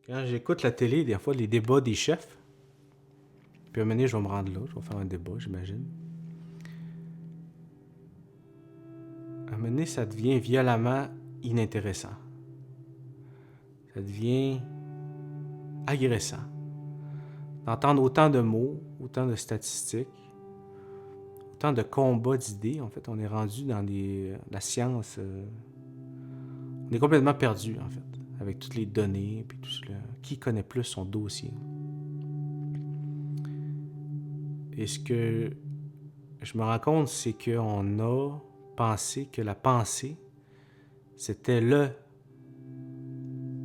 Quand j'écoute la télé, des fois, les débats des chefs, puis à un moment donné, je vais me rendre là, je vais faire un débat, j'imagine. À un moment donné, ça devient violemment inintéressant. Ça devient agressant. D'entendre autant de mots, autant de statistiques, autant de combats d'idées. En fait, on est rendu dans la science. On est complètement perdu, en fait, avec toutes les données, puis tout cela. Qui connaît plus son dossier? Et ce que je me rends compte, c'est qu'on a pensé que la pensée, c'était le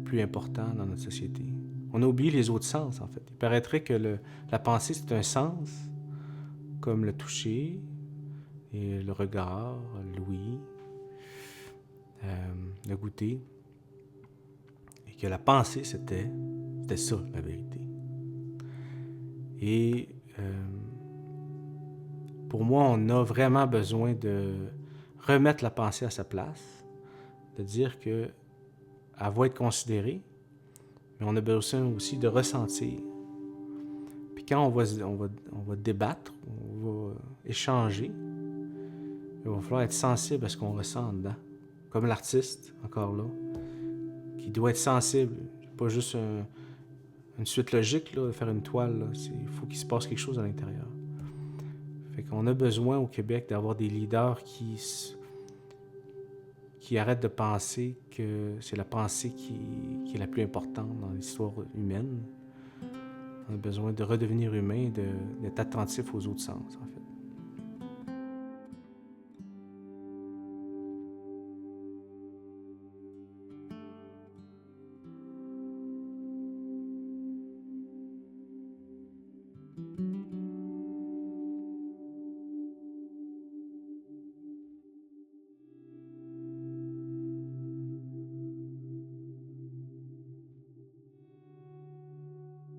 plus important dans notre société. On a oublié les autres sens, en fait. Il paraîtrait que la pensée, c'est un sens, comme le toucher, et le regard, l'ouïe, le goûter, et que la pensée, c'était ça, la vérité. Et pour moi, on a vraiment besoin de remettre la pensée à sa place, de dire que elle va être considérée, mais on a besoin aussi de ressentir. Puis quand on va débattre, on va échanger, il va falloir être sensible à ce qu'on ressent dedans. Comme l'artiste, encore là, qui doit être sensible. Pas juste une suite logique, là, de faire une toile. Il faut qu'il se passe quelque chose à l'intérieur. Fait qu'on a besoin au Québec d'avoir des leaders qui arrêtent de penser que c'est la pensée qui est la plus importante dans l'histoire humaine. On a besoin de redevenir humain, d'être attentif aux autres sens, en fait.